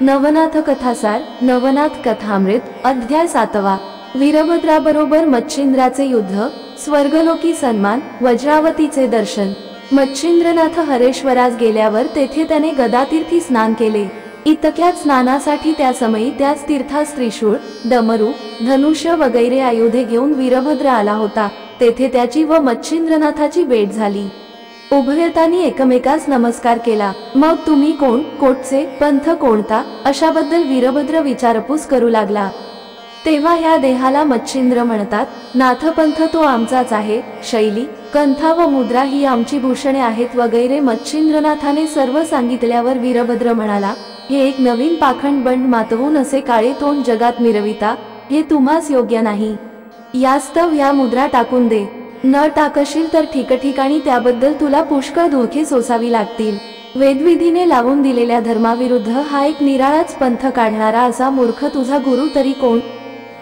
नवनाथ कथासार नवनाथ कथामृत अध्याय 7वा। वीरभद्राबरोबर मच्छिंद्राचे युद्ध, स्वर्गलोकी सन्मान, वज्रावतीचे दर्शन। मच्छिंद्रनाथ हरेश्वरास गेल्यावर तेथे त्याने गदातीर्थी स्नान केले। इतक्यात स्नानासाठी त्या समयी त्याच तीर्थास त्रिशूळ, डमरू, धनुष्य वगैरे आयुधे घेऊन वीरभद्र आला होता। तेथे त्याची व मच्छिंद्रनाथाची भेट झाली। उभयतांनी एकमेकास नमस्कार केला। मग तुम्ही कोण, कोटचे, पंथ कोणता, अशाबद्दल वीरभद्र विचारपूस करू लागला। तेव्हा ह्या देहाला मच्छिंद्र म्हणतात। नाथपंथ तो आमचाच आहे। शैली, कंथा व मुद्रा ही आमची भूषणे आहेत वगैरे मच्छिंद्रनाथाने सर्व सांगितल्यावर वीरभद्र म्हणाला, हे एक नवीन पाखंड बंड मातवून असे काळे तोंड जगात मिरविता, हे तुम्हास योग्य नाही। यास्तव ह्या मुद्रा टाकून दे। न टाकशील तर ठिकठिकाणी त्याबद्दल तुला पुष्कळ धोके सोसावी लागतील। वेदविधीने लावून दिलेल्या धर्माविरुद्ध हा एक निराळाच पंथ काढणारा असा मूर्ख तुझा गुरु तरी कोण?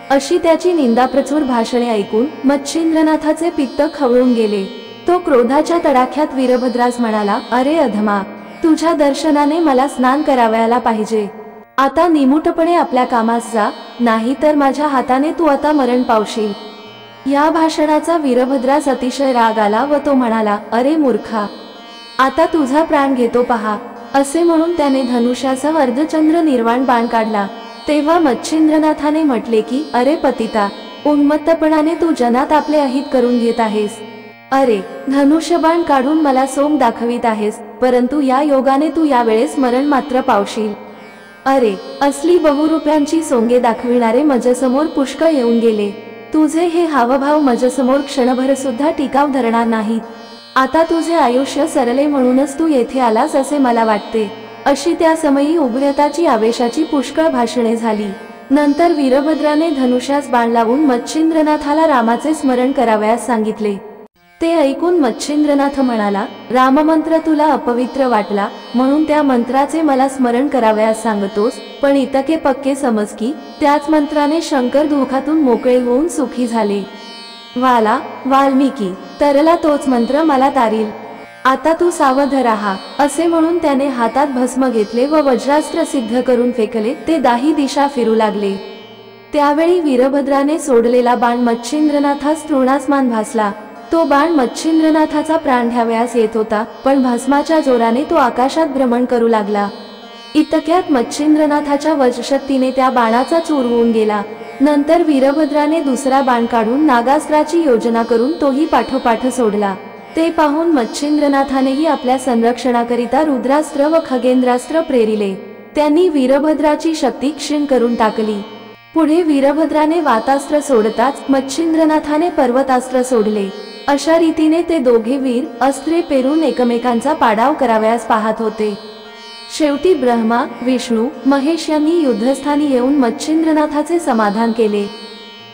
अशी त्याची निंदाप्रचुर भाषणे ऐकून मच्छिंद्रनाथाचे पित्त खवळून गेले। तो क्रोधाच्या तडाख्यात वीरभद्रास म्हणाला, अरे अधमा, तुझ्या दर्शनाने मला स्नान करावयाला पाहिजे। आता निमूटपणे आपल्या कामास जा, नाही तर माझ्या हाताने तू आता मरण पावशील। या भाषणाचा वीरभद्रास अतिशय राग आला व तो म्हणाला, अरे मूर्खा, आता तुझा प्राण घेतो पहा। असे म्हणून त्याने धनुष्यासह अर्धचंद्र निर्वाण बाण काढला। तेव्हा मच्छिंद्रनाथाने म्हटले की, अरे पतिता, उन्मत्तपणाने तू जनात आपले अहित करून घेत आहेस। अरे, धनुष्यबाण काढून मला सोंग दाखवित आहेस, परंतु या योगाने तू यावेळेस मरण मात्र पावशील। अरे, असली बहुरूप्यांची सोंगे दाखविणारे मजसमोर पुष्कळ येऊन गेले। तुझे हे हावभाव मजसमोर क्षणभर सुद्धा टिकाव धरणार नाहीत। आता तुझे आयुष्य सरले म्हणूनच तू येथे आलास असे मला वाटते। अशी त्या समयी उभयताची आवेशाची पुष्कळ भाषणे झाली। नंतर वीरभद्राने धनुष्यास बाण लावून मच्छिंद्रनाथाला रामाचे स्मरण करावयास सांगितले। ते ऐकून मच्छिंद्रनाथ म्हणाला, राममंत्र तुला अपवित्र वाटला म्हणून त्या मंत्राचे मला स्मरण करावयास सांगतोस, पण इतके पक्के समज की त्याच मंत्राने शंकर दुःखातून मोकळे होऊन सुखी झाले। वाला, वाल्मिकी, तरला तोच मंत्र मला तारील। आता तू सावध राहा। असे म्हणून त्याने हातात भस्म घेतले व वज्रास्त्र सिद्ध करून फेकले। ते दाही दिशा फिरू लागले। त्यावेळी वीरभद्राने सोडलेला बाण मच्छिंद्रनाथास तृणासमान भासला। तो बाण मच्छिंद्रनाथाचा प्राण घ्यावयास येत होता, पण भस्माच्या जोराने तो आकाशात भ्रमण करू लागला। इतक्यात मच्छिंद्रनाथाच्या वज्रशक्तीने त्या बाणाचा चूर होऊन गेला। नंतर वीरभद्राने दुसरा बाण काढून नागास्त्राची योजना करून तोही पाठोपाठ सोडला। ते पाहून मच्छिंद्रनाथानेही आपल्या संरक्षणाकरिता रुद्रास्त्र व खगेंद्रास्त्र प्रेरिले। त्यांनी वीरभद्राची शक्ती क्षीण करून टाकली। पुढे वीरभद्राने वातास्त्र सोडताच मच्छिंद्रनाथाने पर्वतास्त्र सोडले। अशा रीतीने ते दोघे वीर अस्त्रे पेरून एकमेकांचा पाडाव करावयास पाहत होते। शेवटी ब्रह्मा, विष्णू, महेश यांनी युद्धस्थानी येऊन मच्छिंद्रनाथाचे समाधान केले।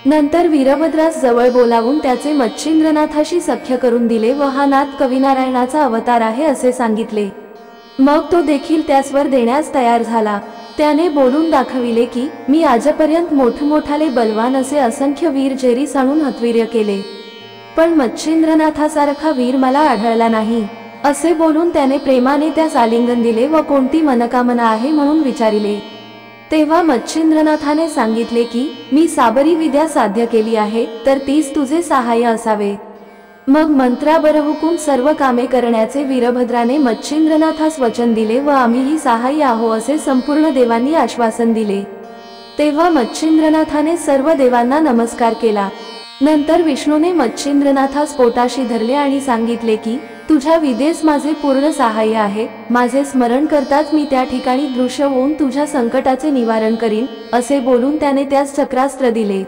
नंतर वीरभद्रास जवळ बोलावून त्याचे मच्छिंद्रनाथाशी सख्य करून दिले व हा नाथ कविनारायणाचा अवतार आहे असे सांगितले। मग तो देखील त्यास वर देण्यास तयार झाला। त्याने बोलून दाखविले की, मी आजपर्यंत मोठमोठाले बलवान असे असंख्य वीर जेरीस आणून हतवीर्य केले, पण मच्छिंद्रनाथासारखा वीर मला आढळला नाही। असे बोलून त्याने प्रेमाने त्यास आलिंगन दिले व कोणती मनकामना आहे म्हणून विचारिले। तेव्हा मच्छिंद्रनाथाने सांगितले की, मी साबरी विद्या साध्य केली आहे, तर तीच तुझे सहाय्य असावे। मग मंत्राबरहुकून सर्व कामे करण्याचे वीरभद्राने मच्छिंद्रनाथास वचन दिले व आम्हीही सहाय्य आहो असे संपूर्ण देवांनी आश्वासन दिले। तेव्हा मच्छिंद्रनाथाने सर्व देवांना नमस्कार केला। नंतर विष्णूने मच्छिंद्रनाथास पोटाशी धरले आणि सांगितले की, तुझ्या विदेस माझे पूर्ण सहाय्य आहे। माझे स्मरण करताच मी त्या ठिकाणी दृश्य होऊन तुझ्या संकटाचे निवारण करीन। असे बोलून त्याने त्यास चक्रास्त्र दिले।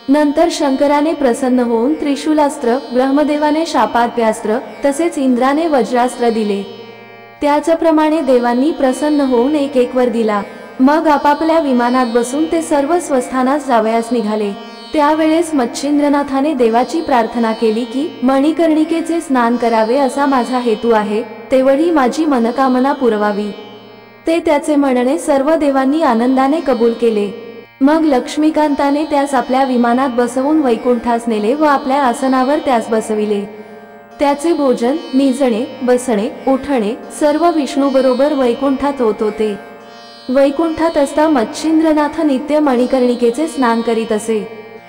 नंतर शंकराने प्रसन्न होऊन त्रिशूलास्त्र, ब्रह्मदेवाने शापार्प्यास्त्र, तसेच इंद्राने वज्रास्त्र दिले। त्याचप्रमाणे देवांनी प्रसन्न होऊन एक एक वर दिला। मग आपापल्या विमानात बसून ते सर्व स्वस्थानास जावयास निघाले। त्यावेळेस मच्छिंद्रनाथाने देवाची प्रार्थना केली की, मणिकर्णिकेचे स्नान करावे असा माझा हेतू आहे, तेवढी माझी मनकामना पुरवावी। ते त्याचे म्हणणे सर्व देवांनी आनंदाने कबूल केले। मग लक्ष्मीकांताने त्यास आपल्या विमानात बसवून वैकुंठास नेले व आपल्या आसनावर त्यास बसविले। त्याचे भोजन, निजणे, बसणे, उठणे सर्व विष्णू बरोबर वैकुंठात होत होते। वैकुंठात असता मच्छिंद्रनाथ नित्य मणिकर्णिकेचे स्नान करीत असे।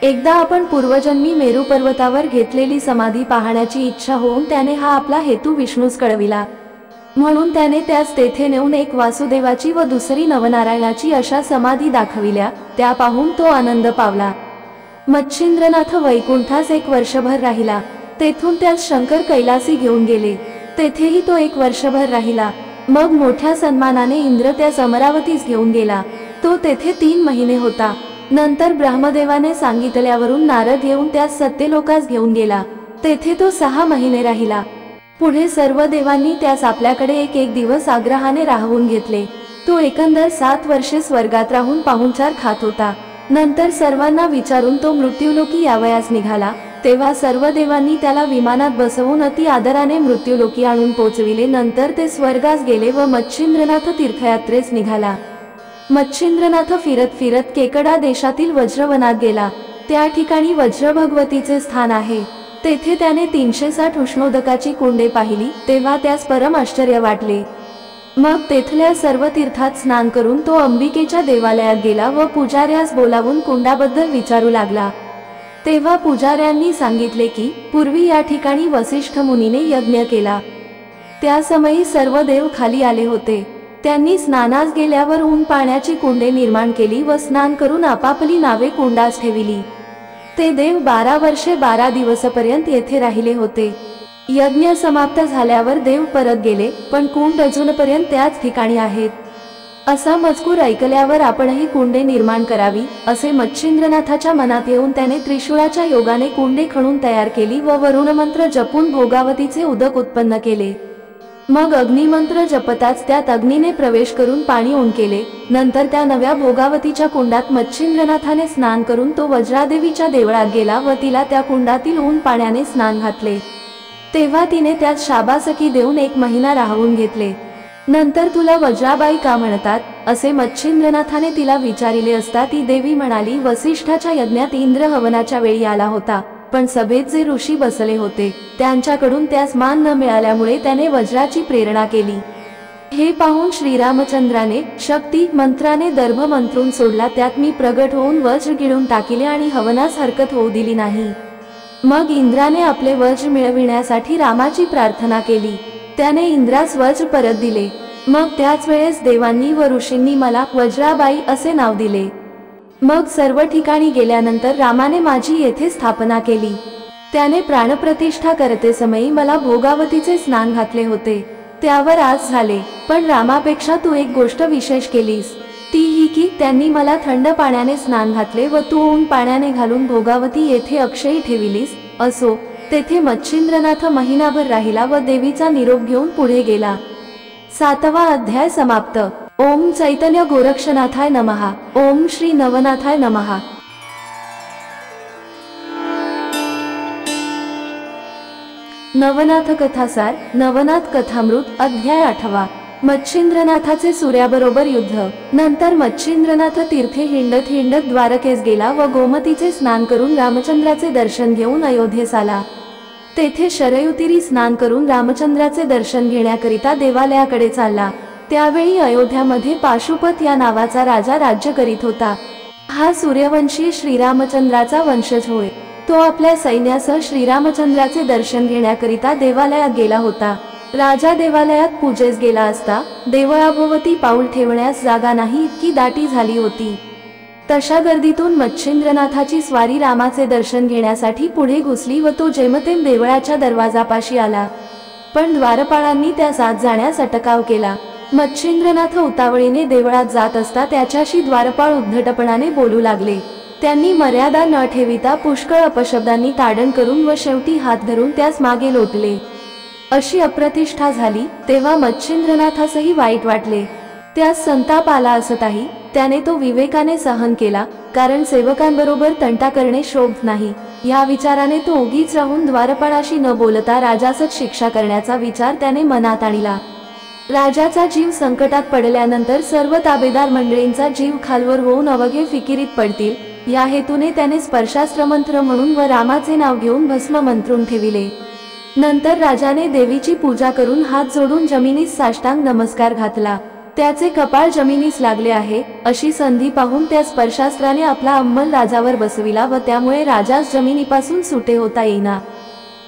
एकदा आपण पूर्वजन्मी मेरू पर्वतावर घेतलेली समाधी पाहण्याची इच्छा होऊन त्याने हा आपला हेतू विष्णूस कळविला, म्हणून त्याने त्यास तेथे नेऊन एक वासुदेवाची व दुसरी नवनारायणाची अशा समाधी दाखविल्या। त्या पाहून तो आनंद पावला। मच्छिंद्रनाथ वैकुंठास 1 वर्षभर राहिला। तेथून त्यास शंकर कैलासी घेऊन गेले, तेथेही तो 1 वर्षभर राहिला। मग मोठ्या सन्मानाने इंद्र त्यास अमरावतीस घेऊन गेला। तो तेथे 3 महिने होता। नंतर ब्रह्मदेवाने सांगितल्यावरून नारद येऊन त्यास सत्यलोकास घेऊन गेला, तेथे तो 6 महिने राहिला। पुढे सर्व देवांनी त्यास आपल्याकडे एक दिवस आग्रहाने राहवून घेतले। तो एकंदर 7 वर्षे स्वर्गात राहून पाहुणचार खात होता। नंतर सर्वांना विचारून तो मृत्युलोकी यावयास निघाला, तेव्हा सर्व देवांनी त्याला विमानात बसवून अति आदराने मृत्युलोकी आणून पोचविले। नंतर ते स्वर्गास गेले व मच्छिंद्रनाथ तीर्थयात्रेस निघाला। मच्छिंद्रनाथ फिरत फिरत केकडा देशातील वज्रवनात गेला। त्या ठिकाणी वज्र भगवतीचे स्थान आहे। तेथे त्याने 360 उष्णोदकाची कुंडे पाहिली, तेव्हा त्यास परम आश्चर्य वाटले। मग तेथल्या सर्व तीर्थात स्नान करून तो अंबिकेच्या देवालयात गेला व पुजाऱ्यास बोलावून कुंडाबद्दल विचारू लागला। तेव्हा पुजाऱ्यांनी सांगितले की पूर्वी या ठिकाणी वसिष्ठ मुनीने यज्ञ केला, त्या समयी सर्व देव खाली आले होते। त्यांनी स्नानास गेल्यावर ऊन पाण्याची कुंडे निर्माण केली व स्नान करून आपापली नावे कुंडास ठेविली। ते देव 12 वर्षे 12 दिवसापर्यंत येथे राहिले होते। यज्ञ समाप्त झाल्यावर देव परत गेले, पण कुंड अजूनपर्यंत त्याच ठिकाणी आहेत। असा मजकूर ऐकल्यावर आपणही कुंडे निर्माण करावी असे मच्छिंद्रनाथाच्या मनात येऊन त्याने त्रिशूळाच्या योगाने कुंडे खणून तयार केली व वरुणमंत्र जपून भोगावतीचे उदक उत्पन्न केले। मग अग्निमंत्र जपताच त्यात अग्नीने प्रवेश करून पाणी ओन केले। नंतर त्या नव्या भोगावतीच्या कुंडात मच्छिंद्रनाथाने स्नान करून तो वज्रादेवीच्या देवळात गेला व तिला त्या कुंडातील ऊन पाण्याने स्नान घातले। तेव्हा तिने त्यात शाबासकी देऊन 1 महिना राहवून घेतले। नंतर तुला वज्राबाई का म्हणतात असे मच्छिंद्रनाथाने तिला विचारिले असता ती देवी म्हणाली, वसिष्ठाच्या यज्ञात इंद्र हवनाच्या वेळी आला होता, पण सभेत जे ऋषी बसले होते त्यांच्याकडून त्यास मान न मिळाल्यामुळे त्याने वज्राची प्रेरणा केली। हे पाहून श्रीरामचंद्राने शक्ती मंत्राने दर्भ मंत्रून सोडला, त्यात मी प्रगट होऊन वज्र गिळून टाकिले आणि हवनास हरकत होऊ दिली नाही। मग इंद्राने आपले वज्र मिळविण्यासाठी रामाची प्रार्थना केली, त्याने इंद्रास वज्र परत दिले। मग त्याच वेळेस देवांनी व ऋषींनी मला वज्राबाई असे नाव दिले। मग सर्व ठिकाणी गेल्यानंतर रामाने माझी येथे स्थापना केली। त्याने प्राणप्रतिष्ठा करते समयी मला भोगावतीचे स्नान घातले होते, त्यावर आज झाले। पण रामापेक्षा तू एक गोष्ट विशेष केलीस, ती ही की त्यांनी मला थंड पाण्याने स्नान घातले व तू ऊन पाण्याने घालून भोगावती येथे अक्षयी ठेविलीस। असो, तेथे मच्छिंद्रनाथ महिनाभर राहिला व देवीचा निरोप घेऊन पुढे गेला। 7वा अध्याय समाप्त। ओम चैतन्य गोरक्षनाथाय नमः। ओम श्री नवनाथाय नमः। नवनाथ कथासार नवनाथ कथामृत अध्याय 8वा। मच्छिंद्रनाथाचे सूर्याबरोबर युद्ध। नंतर मच्छिंद्रनाथ तीर्थे हिंडत हिंडत द्वारकेस गेला व गोमतीचे स्नान करून रामचंद्राचे दर्शन घेऊन अयोध्येस आला। तेथे शरयुतीरी स्नान करून रामचंद्राचे दर्शन घेण्याकरिता देवालयाकडे चालला। त्यावेळी अयोध्यामध्ये पाशुपत या नावाचा राजा राज्य करीत होता। हा सूर्यवंशी श्रीरामचंद्राचा वंशज होय। तो आपल्या सैन्यासह श्रीरामचंद्राचे दर्शन घेण्याकरिता देवालयात गेला होता। राजा देवालयात पूजेस गेला असता देवळाभोवती पाऊल ठेवण्यास जागा नाही, इतकी दाटी झाली होती। तशा गर्दीतून मच्छिंद्रनाथाची स्वारी रामाचे दर्शन घेण्यासाठी पुढे घुसली व तो जेमतेम देवळाच्या दरवाजापाशी आला, पण द्वारपाळांनी त्यास आत जाण्यास अटकाव केला। मच्छिंद्रनाथ उतावळीने देवळात जात असता त्याच्याशी द्वारपाळ उद्धटपणाने बोलू लागले। त्यांनी मर्यादा न ठेविता पुष्कळ अपशब्दांनी ताडण करून व शेवटी हात धरून त्यास मागे लोटले। अशी अप्रतिष्ठा झाली। तेव्हा मच्छिंद्रनाथासही वाईट वाटले, त्यास संताप आला असताही त्याने तो विवेकाने सहन केला, कारण सेवकांबरोबर तंटा करणे शोभत नाही। या विचाराने तो उगीच राहून द्वारपाळाशी न बोलता राजासच शिक्षा करण्याचा विचार त्याने मनात आणला। राजाचा जीव संकटात पडल्यानंतर सर्व ताबेदार मंडळींचा जीव खालवर होऊन अवघे फिकिरीत पडतील, या हेतूने त्याने स्पर्शास्त्र मंत्र म्हणून व रामाचे नाव घेऊन भस्म मंत्रून ठेविले। नंतर राजाने देवीची पूजा करून हात जोडून जमिनीस साष्टांग नमस्कार घातला। त्याचे कपाळ जमिनीस लागले आहे अशी संधी पाहून त्या स्पर्शास्त्राने आपला अंमल राजावर बसविला व त्यामुळे राजास जमिनीपासून सुटे होता येईना।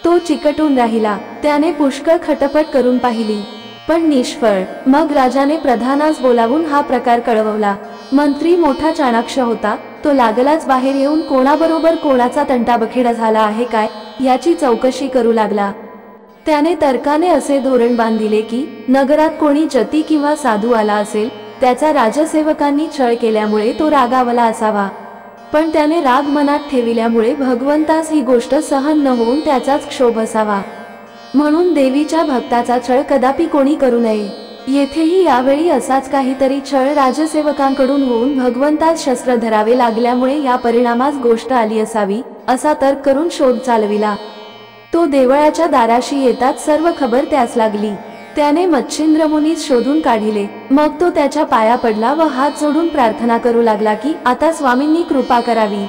तो चिकटून राहिला। त्याने पुष्कळ खटपट करून पाहिली पण निष्फळ। मग राजाने प्रधानास बोलावून हा प्रकार कळवला। मंत्री मोठा चाणाक्ष होता। तो लागलाच बाहेर येऊन कोणाबरोबर कोणाचा तंटाबखेडा झाला आहे काय याची चौकशी करू लागला। त्याने तर्काने असे धोरण बांधिले की नगरात कोणी जती किंवा साधू आला असेल त्याचा राजसेवकांनी छळ केल्यामुळे तो रागावला असावा, पण त्याने राग मनात ठेविल्यामुळे भगवंतास ही गोष्ट सहन न होऊन त्याचाच क्षोभ असावा, म्हणून देवीच्या भक्ताचा छळ कदापि कोणी करू नये। येथेही यावेळी असाच काहीतरी छळ राजसेवकांकडून होऊन भगवंतास शस्त्र धरावे लागल्यामुळे या परिणामास गोष्ट आली असावी असा तर्क करून शोध चालविला। तो देवळाच्या दाराशी येताच सर्व खबर त्यास लागली। त्याने मच्छिंद्र मुनीस शोधून काढिले। मग तो त्याच्या पाया पडला व हात जोडून प्रार्थना करू लागला की आता स्वामींनी कृपा करावी।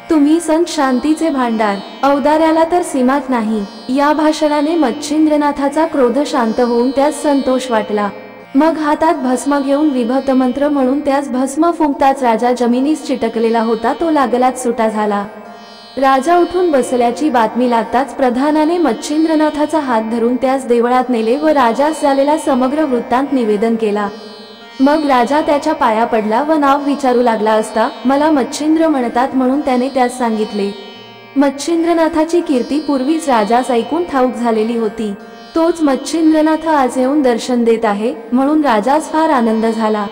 तुम्ही संत शांतीचे भांडार, औदार्याला तर सीमाच नाही। या भाषणाने मच्छिंद्रनाथाचा क्रोध शांत होऊन त्यास संतोष वाटला। मग हातात भस्म घेऊन विभक्त मंत्र म्हणून त्यास भस्म फुंकताच राजा जमिनीस चिटकलेला होता तो लागलाच सुटा झाला। राजा उठून बसल्याची बातमी लागताच प्रधानाने मच्छिंद्रनाथाचा हात धरून त्यास देवळात नेले व राजास झालेला समग्र वृत्तांत निवेदन केला। मग राजा त्याच्या पाया पडला व नाव विचारू लागला असता मला मच्छिंद्र म्हणतात म्हणून त्याने त्यास सांगितले। मच्छिंद्रनाथाची कीर्ती पूर्वीच राजास ऐकून ठाऊक झालेली होती। तोच मच्छिंद्रनाथ आज येऊन दर्शन देत आहे म्हणून राजास फार आनंद झाला।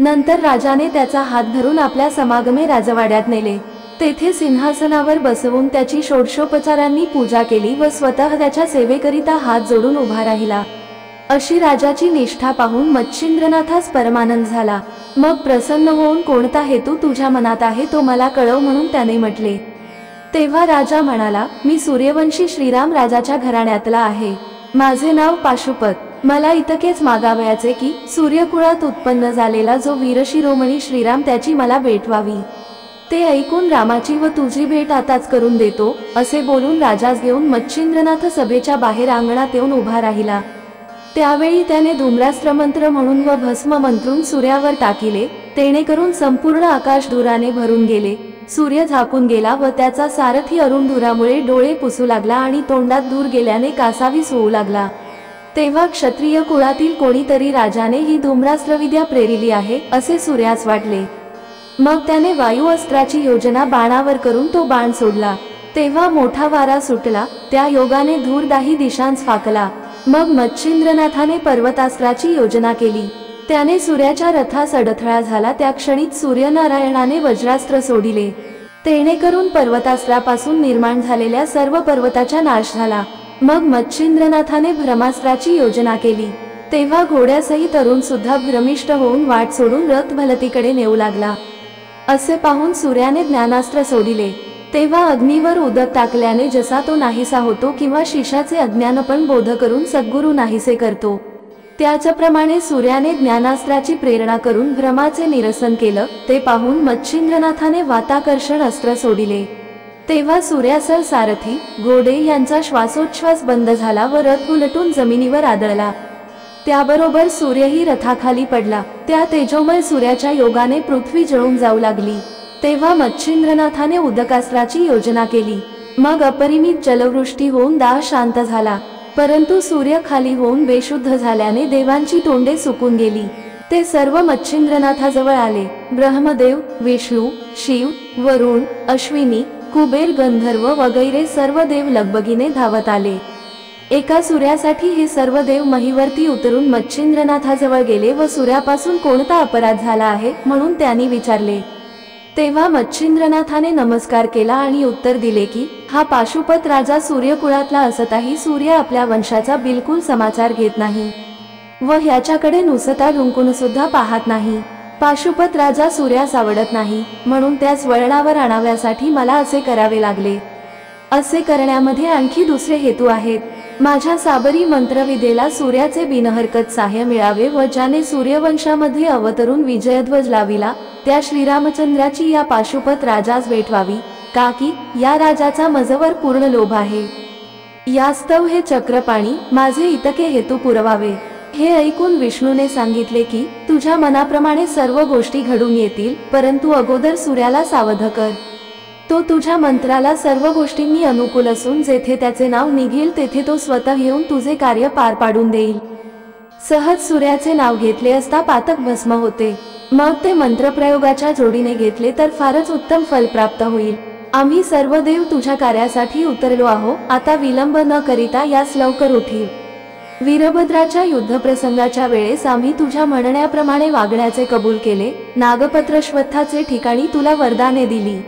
नंतर राजाने त्याचा हात धरून आपल्या समागमे राजवाड्यात नेले। तेथे सिंहासनावर बसवून त्याची षोडशोपचारांनी पूजा केली व स्वतः त्याच्या सेवेकरिता हात जोडून उभा राहिला। अशी राजाची निष्ठा पाहून मच्छिंद्रनाथास परमानंद झाला। मग प्रसन्न होऊन कोणता हेतू तुझ्या मनात आहे तो मला कळव म्हणून त्याने म्हटले। तेव्हा राजा म्हणाला, मी सूर्यवंशी श्रीराम राजाच्या घराण्यातला आहे। माझे नाव पाशुपत। मला इतकेच मागावयाचे की सूर्यकुळात उत्पन्न झालेला जो वीरशिरोमणी श्रीराम त्याची मला भेट व्हावी। ते ऐकून रामाची व तुझी भेट आताच करून देतो असे बोलून राजास घेऊन मच्छिंद्रनाथ सभेच्या बाहेर अंगणात येऊन उभा राहिला। त्यावेळी त्याने धूम्रास्त्र मंत्र म्हणून व भस्म मंत्रून सूर्यावर टाकिले। तेणेकरून संपूर्ण आकाश धुराने भरून गेले। सूर्य झाकून गेला व त्याचा सारथी अरुण धुरामुळे डोळे पुसू लागला आणि तोंडात धूर गेल्याने कासावीस होऊ लागला। तेव्हा क्षत्रिय कुळातील कोणीतरी राजाने ही धूम्रास्त्रविद्या प्रेरिली आहे असे सूर्यास वाटले। मग त्याने वायू अस्त्राची योजना बाणावर करून तो बाण सोडला। तेव्हा मोठा वारा सुटला। त्या योगाने धूर दाही दिशांस फाकला। मग मच्छिंद्रनाथाने पर्वतास्त्राची योजना केली। त्याने सूर्याच्या रथास अडथळा झाला। त्या क्षणीच सूर्यनारायणाने वज्रास्त्र सोडिले। तेणेकरून पर्वतास्त्रापासून निर्माण झालेल्या सर्व पर्वताचा नाश झाला। मग मच्छिंद्रनाथाने ब्रह्मास्त्राची योजना केली। तेव्हा घोड्यासहित अरुण सुद्धा भ्रमिष्ट होऊन वाट सोडून रथ भलतीकडे नेऊ लागला। असे पाहून सूर्याने ज्ञानास्त्र सोडिले। तेव्हा अग्नीवर उदक टाकल्याने जसा तो नाहीसा होतो किंवा शिष्याचे अज्ञानपण बोध करून सद्गुरू नाहीसे करतो, त्याचप्रमाणे सूर्याने ज्ञानास्त्राची प्रेरणा करून भ्रमाचे निरसन केलं। ते पाहून मच्छिंद्रनाथाने वाताकर्षण अस्त्र सोडिले। तेव्हा सूर्यासह सारथी घोडे यांचा श्वासोच्छ्वास बंद झाला व रथ उलटून जमिनीवर आदळला। त्याबरोबर सूर्यही रथाखाली पडला। त्या तेजोमय सूर्याच्या योगाने पृथ्वी जळून जाऊ लागली। तेव्हा मच्छिंद्रनाथाने उदकास्त्राची योजना केली। मग अपरिमित जलवृष्टी होऊन दाह शांत झाला। परंतु सूर्य खाली होऊन बेशुद्ध झाल्याने देवांची तोंडे सुकून गेली। ते सर्व मच्छिंद्रनाथाजवळ आले। ब्रह्मदेव, विष्णू, शिव, वरुण, अश्विनी, कुबेर, गंधर्व वगैरे सर्व देव लगबगीने धावत आले। एका सूर्यासाठी हे सर्व देव महीवरती उतरून मच्छिंद्रनाथाजवळ गेले व सूर्यापासून कोणता अपराध झाला आहे म्हणून त्यांनी विचारले। तेव्हा मच्छिंद्रनाथाने नमस्कार केला आणि उत्तर दिले की हा पाशुपत राजा सूर्यकुळातला असताही सूर्य आपल्या वंशाचा बिलकुल समाचार घेत नाही व ह्याच्याकडे नुसता ढुंकून सुद्धा पाहत नाही। पाशुपत राजा सूर्यास आवडत नाही म्हणून त्यास वळणावर आणाव्यासाठी मला असे करावे लागले। असे करण्यामध्ये आणखी दुसरे हेतू आहेत। माझ्या साबरी मंत्रविद्येला सूर्याचे बिनहरकत सहाय्य मिळावे व ज्याने सूर्यवंशामध्ये अवतरून विजयध्वज लाविला त्या श्रीरामचंद्राची या पाशुपत राजास भेट व्हावी, का की या राजाचा मजवर पूर्ण लोभ आहे। यास्तव हे चक्रपाणी माझे इतके हेतू पुरवावे। हे ऐकून विष्णूने सांगितले की तुझ्या मनाप्रमाणे सर्व गोष्टी घडून येतील, परंतु अगोदर सूर्याला सावध कर. तो तुझ्या मंत्राला सर्व गोष्टींनी अनुकूल असून जेथे त्याचे नाव निघेल तेथे तो स्वतः येऊन तुझे कार्य पार पाडून देईल. सहज सूर्याचे नाव घेतले असता पातक भस्म होते. मग ते मंत्रप्रयोगाच्या जोडीने घेतले तर फारच उत्तम फल प्राप्त होईल. आम्ही सर्व देव तुझ्या कार्यासाठी उतरलो आहो. आता विलंब न करिता यास लवकर उठीव. वीरभद्राच्या युद्धप्रसंगाच्या वेळेस आम्ही तुझ्या म्हणण्याप्रमाणे वागण्याचे कबूल केले. नागपत्रश्वत्थाचे ठिकाणी तुला वरदाने दिली.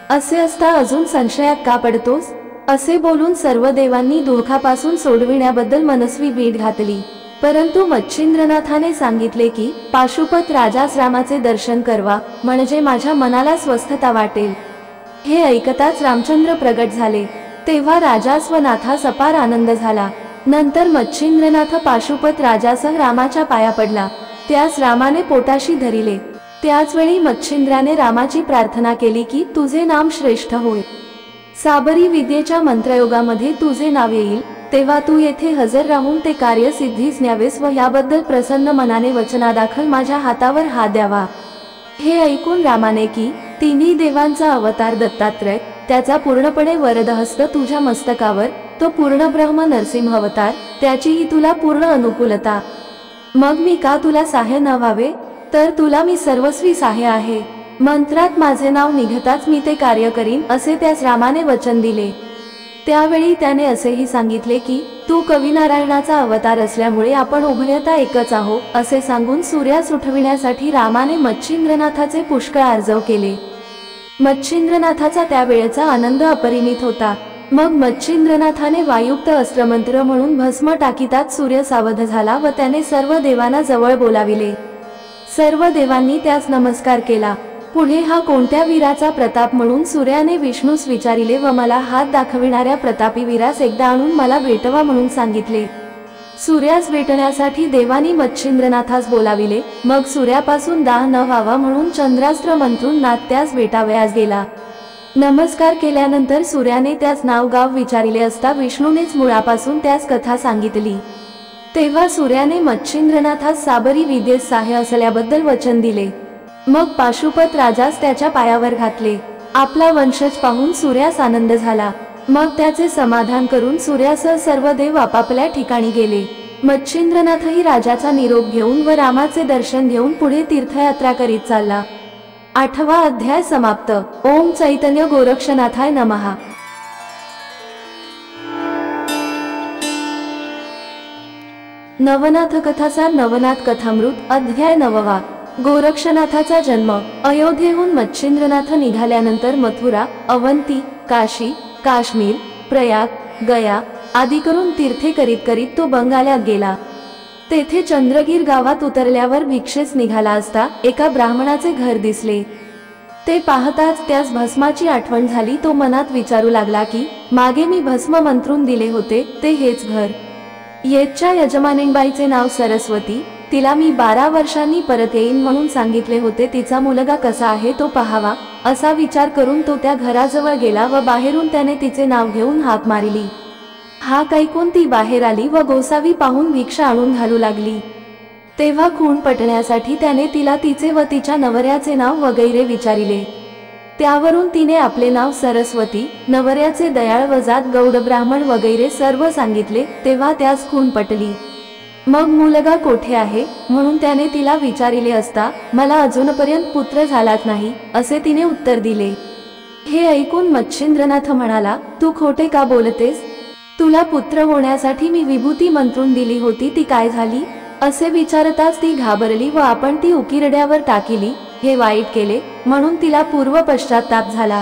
असे असता अजून संशयात का पडतोस? असे बोलून सर्व देवांनी दुःखापासून सोडविण्याबद्दल मनस्वी बीड घातली. परंतु मच्छिंद्रनाथाने सांगितले की पाशुपत राजास रामाचे दर्शन करवा, म्हणजे माझ्या मनाला स्वस्थता वाटेल. हे ऐकताच रामचंद्र प्रगट झाले. तेव्हा राजास व नाथास अपार आनंद झाला. नंतर मच्छिंद्रनाथ पाशुपत राजासह रामाच्या पाया पडला. त्यास रामाने पोटाशी धरिले. त्याच वेळी मच्छिंद्राने रामाची प्रार्थना केली की तुझे नाम श्रेष्ठ होय. साबरी विद्येच्या मंत्रयोगामध्ये तुझे नाव येईल, तेव्हा तू येथे हजर राहून ते कार्य सिद्धीस न्यावेस व याबद्दल प्रसन्न मनाने वचनादाखल माझ्या हातावर हात द्यावा. हे ऐकून रामाने की तिन्ही देवांचा अवतार दत्तात्रय, त्याचा पूर्णपणे वरदहस्त तुझ्या मस्तकावर, तो पूर्ण ब्रह्म नरसिंह अवतार, त्याचीही तुला पूर्ण अनुकूलता. मग मी का तुला सहाय्य न व्हावे? तर तुला मी सर्वस्वी सहाय्य आहे. मंत्रात माझे नाव निघताच मी ते कार्य करीन, असे त्यास रामाने वचन दिले. त्यावेळी त्याने असेही सांगितले की तू कविनारायणाचा अवतार असल्यामुळे आपण उभयता एकच आहो, असे सांगून सूर्यास उठविण्यासाठी रामाने मच्छिंद्रनाथाचे पुष्कळ आर्जव केले. मच्छिंद्रनाथाचा त्यावेळेचा आनंद अपरिमित होता. मग मच्छिंद्रनाथाने वायुक्त अस्त्रमंत्र म्हणून भस्म टाकीताच सूर्य सावध झाला व त्याने सर्व देवांना जवळ बोलाविले. सर्व देवांनी त्यास नमस्कार केला. पुढे हा कोणत्या वीराचा प्रताप म्हणून सूर्याने विष्णूस विचारिले व मला हात दाखविणाऱ्या प्रतापी वीरास एकदा आणून मला भेटवा म्हणून सांगितले. सूर्यास भेटण्यासाठी देवानी मच्छिंद्रनाथास बोलाविले. मग सूर्यापासून दाह न व्हावा म्हणून चंद्रास्त्र मंत्रून नाथ त्यास भेटावयास गेला. नमस्कार केल्यानंतर सूर्याने त्यास नाव गाव विचारिले असता विष्णूनेच मुळापासून त्यास कथा सांगितली. तेव्हा सूर्याने मच्छिंद्रनाथास साबरी विद्येस सहाय्य असल्याबद्दल वचन दिले. मग पाशुपत राजास त्याच्या पायावर घातले. आपला वंशज पाहून सूर्यास आनंद झाला. मग त्याचे समाधान करून सूर्यासह सर्व देव आपापल्या ठिकाणी गेले. मच्छिंद्रनाथही राजाचा निरोप घेऊन व रामाचे दर्शन घेऊन पुढे तीर्थयात्रा करीत चालला. 8वा अध्याय समाप्त. ओम चैतन्य गोरक्षनाथाय नमः. नवनाथ कथासार नवनाथ कथामृत अध्याय 9वा. गोरक्षनाथाचा जन्म. अयोध्येहून मच्छिंद्रनाथ निघाल्यानंतर मथुरा, अवंती, काशी, काश्मीर, प्रयाग, गया आदी करून तीर्थे करीत करीत तो बंगाल्यात गेला. तेथे चंद्रगीर गावात उतरल्यावर भिक्षेस निघाला असता एका ब्राह्मणाचे घर दिसले. ते पाहताच त्यास भस्माची आठवण झाली. तो मनात विचारू लागला की मागे मी भस्म मंत्रून दिले होते ते हेच घर. येथच्या यजमानीबाईचे नाव सरस्वती. तिला मी 12 वर्षांनी परत येईन म्हणून सांगितले होते. तिचा मुलगा कसा आहे तो पाहावा, असा विचार करून तो त्या घराजवळ गेला व बाहेरून त्याने तिचे नाव घेऊन हाक मारली. हाक ऐकून ती बाहेर आली व गोसावी पाहून भिक्षा आणून घालू लागली. तेव्हा खूण पटण्यासाठी त्याने तिला तिचे व तिच्या नवऱ्याचे नाव वगैरे विचारिले. त्यावरून तिने आपले नाव सरस्वती, नवऱ्याचे दयाळ व जात गौड ब्राह्मण वगैरे सर्व सांगितले. तेव्हा त्यास खूण पटली. मग मुलगा कोठे आहे म्हणून त्याने तिला विचारिले असता मला अजूनपर्यंत पुत्र झालाच नाही, असे तिने उत्तर दिले. हे ऐकून मच्छिंद्रनाथ म्हणाला, तू खोटे का बोलतेस? तुला पुत्र होण्यासाठी मी विभूती मंत्रून दिली होती, ती काय झाली? असे विचारताच ती घाबरली व आपण ती उकिरड्यावर टाकिली. हे वाईट केले म्हणून तिला पूर्व पश्चाताप झाला.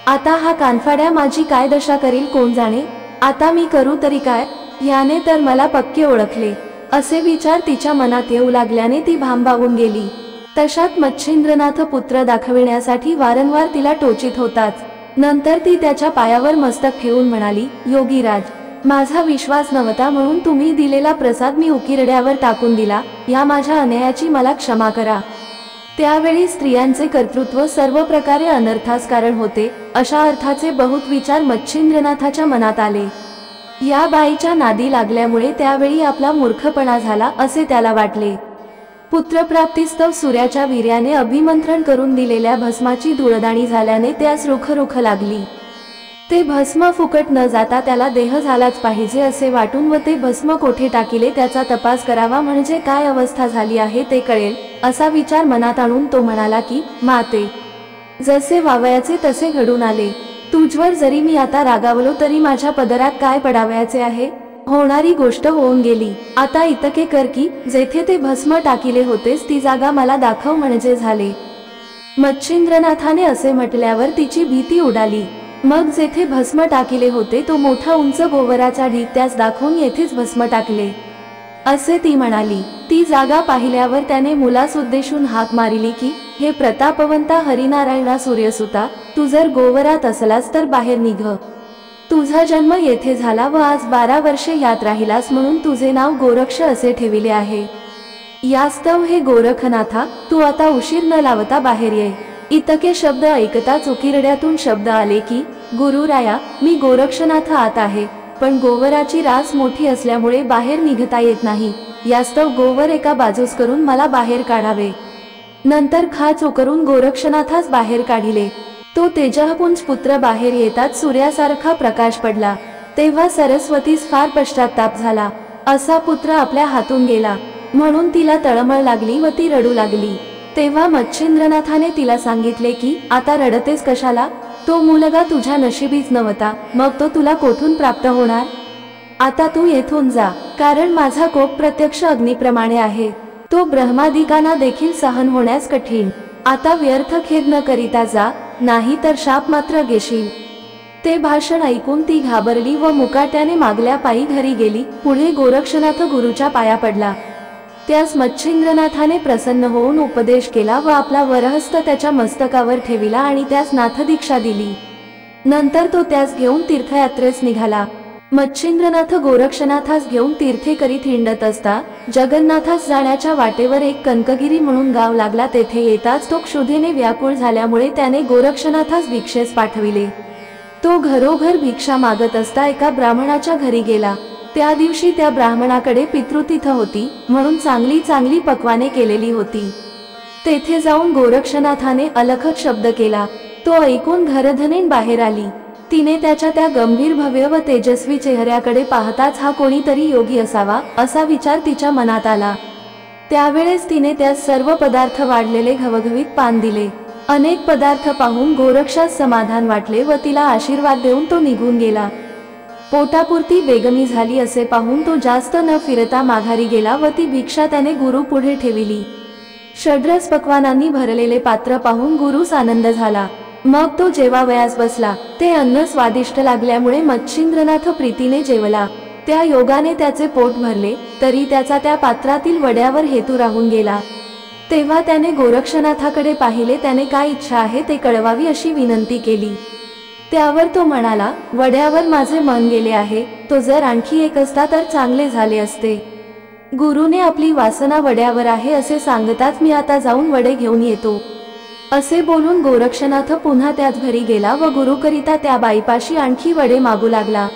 आता हा कानफाड्या माझी काय दशा करील कोण जाणे. आता मी करू तरी काय, याने तर मला पक्के ओळखले, असे विचार तिच्या मनात येऊ लागल्याने ती भांबावून गेली. तशात मच्छिंद्रनाथ पुत्र दाखविण्यासाठी वारंवार तिला टोचित होताच. नंतर ती त्याच्या पायावर मस्तक ठेवून म्हणाली, योगीराज, माझा विश्वास नव्हता म्हणून तुम्ही दिलेला प्रसाद मी उकिरड्यावर टाकून दिला. या माझ्या अन्यायाची मला क्षमा करा. त्यावेळी स्त्रियांचे कर्तृत्व सर्व प्रकारे अनर्थास कारण होते, अशा अर्थाचे बहुत विचार मच्छिंद्रनाथाच्या मनात आले. या बाईच्या नादी लागल्यामुळे त्यावेळी आपला मूर्खपणा झाला असे त्याला वाटले. पुत्रप्राप्तीस्तव सूर्याच्या वीर्याने अभिमंत्रण करून दिलेल्या भस्माची धुळदाणी झाल्याने त्यास रुखरुख लागली. ते भस्म फुकट न जाता त्याला देह झालाच पाहिजे असे वाटून व ते भस्म कोठे टाकिले त्याचा तपास करावा, म्हणजे काय अवस्था झाली आहे ते कळेल असा विचार मनात आणून तो म्हणाला की, माते, जसे वावयाचे तसे घडून आले. तुझवर जरी मी आता रागावलो तरी माझ्या पदरात काय पडावयाचे आहे. होणारी गोष्ट होऊन गेली. आता इतके कर की जेथे ते भस्म टाकिले होतेस ती जागा मला दाखव म्हणजे झाले. मच्छिंद्रनाथाने असे म्हटल्यावर तिची भीती उडाली. मग जेथे भस्म टाकिले होते तो मोठा उंच गोवराचा ढीग त्यास दाखवून येथेच भस्म टाकले असे ती म्हणाली. ती जागा पाहिल्यावर त्याने मुलास उद्देशून हाक मारिली की, हे प्रतापवंता हरिनारायणा सूर्यसुता, तू जर गोवरात असलास तर बाहेर निघ. तुझा जन्म येथे झाला व आज 12 वर्षे यात राहिलास म्हणून तुझे नाव गोरक्ष असे ठेविले आहे. यास्तव हे गोरखनाथा, तू आता उशीर न लावता बाहेर ये. इतके शब्द ऐकताच उकिरड्यातून शब्द आले की, गुरुराया, मी गोरक्षनाथ आत आहे, पण गोवराची रास मोठी असल्यामुळे बाहेर निघता येत नाही. यास्तव गोवर एका बाजूस करून मला बाहेर काढावे. नंतर खाच उकरून गोरक्षनाथास बाहेर काढिले. तो तेजःपुंज पुत्र बाहेर येताच सूर्यासारखा प्रकाश पडला. तेव्हा सरस्वतीस फार पश्चाताप झाला. असा पुत्र आपल्या हातून गेला म्हणून तिला तळमळ लागली व ती रडू लागली. तेव्हा मच्छिंद्रनाथाने तिला सांगितले की, आता रडतेस कशाला. तो मुलगा तुझ्या नशिबीच नव्हता, मग तो तुला कोठून प्राप्त होणार. आता तू येथून जा, कारण माझा कोप प्रत्यक्ष अग्निप्रमाणे आहे. तो ब्रह्मादिकांना देखील सहन होण्यास कठीण. आता व्यर्थ खेद न करिता जा, नाही तर शाप मात्र घेशील. ते भाषण ऐकून ती घाबरली व मुकाट्याने मागल्या पायी घरी गेली. पुढे गोरक्षनाथ गुरुच्या पाया पडला. त्यास मच्छिंद्रनाथाने प्रसन्न होऊन उपदेश केला व आपला वरहस्त त्याच्या मस्तकावर ठेविला आणि त्यास नाथदीक्षा दिली. नंतर तो त्यास घेऊन तीर्थयात्रेस निघाला. मच्छिंद्रनाथ गोरक्षनाथास घेऊन तीर्थे करीत हिंडत असता जगन्नाथास जाण्याच्या वाटेवर एक कनकगिरी म्हणून गाव लागला. तेथे येताच तो क्षुधेने व्याकुळ झाल्यामुळे त्याने गोरक्षनाथास भिक्षेस पाठविले. तो घरोघर भिक्षा मागत असता एका ब्राह्मणाच्या घरी गेला. त्या दिवशी त्या ब्राह्मणाकडे पितृतिथ होती म्हणून चांगली चांगली पक्वाने केलेली होती. तेथे जाऊन गोरक्षनाथाने अलखत शब्द केला. तो ऐकून घरधनीण बाहेर आली. तिने त्याच्या त्या गंभीर भव्य व तेजस्वी चेहऱ्याकडे पाहताच हा कोणीतरी योगी असावा असा विचार तिच्या मनात आला. त्यावेळेस तिने त्यास सर्व पदार्थ वाढलेले घवघवीत पान दिले. अनेक पदार्थ पाहून गोरक्षास समाधान वाटले व तिला आशीर्वाद देऊन तो निघून गेला. पोटापुरती बेगमी झाली असे पाहून तो जास्त न फिरता माघारी गेला व ती भिक्षा त्याने गुरु पुढे ठेविली. षड्रस पक्वानांनी भरलेले पात्र पाहून गुरुस आनंद झाला. मग तो जेवावयास बसला. ते अन्न स्वादिष्ट लागल्यामुळे मच्छिंद्रनाथ प्रीतीने जेवला. त्या योगाने त्याचे पोट भरले तरी त्याचा त्या पात्रातील वड्यावर हेतू राहून गेला. तेव्हा त्याने गोरक्षनाथाकडे पाहिले. त्याने काय इच्छा आहे ते कळवावी अशी विनंती केली. त्यावर तो म्हणाला, वड्यावर माझे मन गेले आहे. तो जर आणखी एक असता तर चांगले झाले असते. गुरुने आपली वासना वड्यावर आहे असे सांगताच मी आता जाऊन वडे घेऊन येतो असे बोलून गोरक्षनाथ पुन्हा त्याच घरी गेला व गुरुकरिता त्या बाईपाशी आणखी वडे मागू लागला.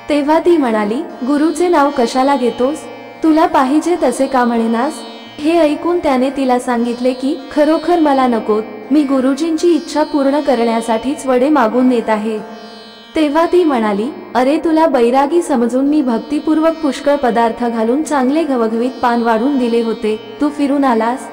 तेव्हा ती म्हणाली, गुरुचे नाव कशाला घेतोस. तुला पाहिजे तसे का म्हणेनास. हे ऐकून त्याने तिला सांगितले की, खरोखर मला नकोत. मी गुरुजींची इच्छा पूर्ण करण्यासाठीच वडे मागून नेत आहे. तेव्हा ती म्हणाली, अरे तुला बैरागी समजून मी भक्तिपूर्वक पुष्कळ पदार्थ घालून चांगले घवघवीत पान वाढून दिले होते. तू फिरून आलास.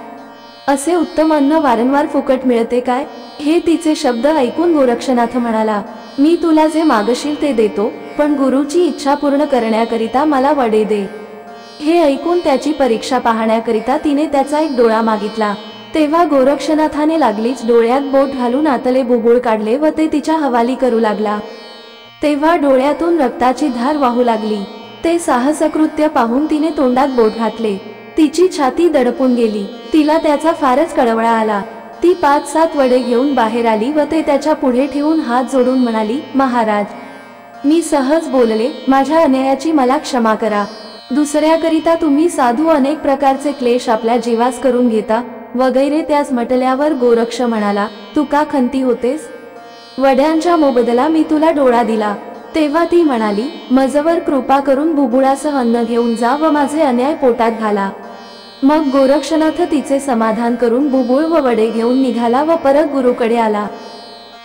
असे उत्तम अन्न वारंवार फुकट मिळते काय. हे तिचे शब्द ऐकून गोरक्षनाथ म्हणाला, मी तुला जे मागशील ते देतो, पण गुरुची इच्छा पूर्ण करण्याकरिता मला वडे दे. हे ऐकून त्याची परीक्षा पाहण्याकरिता तिने त्याचा एक डोळा मागितला. तेव्हा गोरक्षनाथाने लागलीच डोळ्यात बोट घालून आतले बुबुळ काढले व ते तिच्या हवाली करू लागला. तेव्हा डोळ्यातून रक्ताची धार वाहू लागली. ते साहसकृत्य पाहून तिने तोंडात बोट घातले. तिची छाती दडपून गेली. तिला त्याचा फारच कळवळा आला. ती 5-7 वडे घेऊन बाहेर आली व ते त्याच्या पुढे ठेवून हात जोडून म्हणाली, महाराज, मी सहज बोलले. माझ्या अन्यायाची मला क्षमा करा. दुसऱ्याकरिता तुम्ही साधू अनेक प्रकारचे क्लेश आपल्या जीवास करून घेता वगैरे. त्यास म्हटल्यावर गोरक्ष म्हणाला, तू का खंती होतेस. वड्यांच्या मोबदला मी तुला डोळा दिला. तेव्हा ती म्हणाली, मजवर कृपा करून बुबुळासह अन्न घेऊन जा व माझे अन्याय पोटात घाला। मग गोरक्षनाथ तिचे समाधान करून बुबुळ व वडे घेऊन निघाला व परत गुरुकडे आला।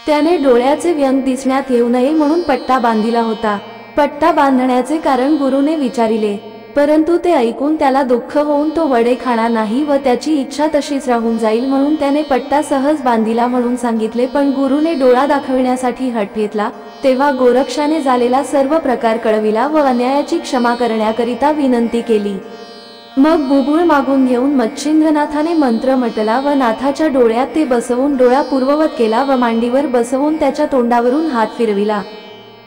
त्याने डोळ्याचे व्यंग दिसण्यात येऊ नये म्हणून पट्टा बांधिला होता। पट्टा बांधण्याचे कारण गुरुने विचारिले, परंतु ते ऐकून त्याला दुःख होऊन तो वडे खाणार नाही व त्याची इच्छा तशीच राहून जाईल म्हणून त्याने पट्टा सहज बांधिला म्हणून सांगितले। पण गुरुने डोळा दाखविण्यासाठी हट घेतला। तेव्हा गोरक्षाने झालेला सर्व प्रकार कळविला व अन्यायाची क्षमा करण्याकरिता विनंती केली। मग बुबुळ मागून घेऊन मच्छिंद्रनाथाने मंत्र म्हटला व नाथाच्या डोळ्यात ते बसवून डोळा पूर्ववत केला व मांडीवर बसवून त्याच्या तोंडावरून हात फिरविला।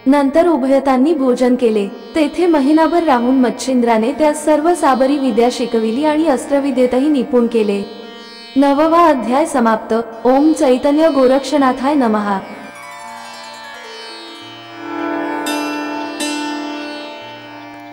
नंतर उभयतांनी भोजन केले। तेथे महिनाभर राहून मच्छिंद्राने त्या सर्व साबरी विद्या शिकविली आणि अस्त्रविद्येतही निपुण केले। 9वा अध्याय समाप्त। ओम चैतन्य गोरक्षनाथाय नमः।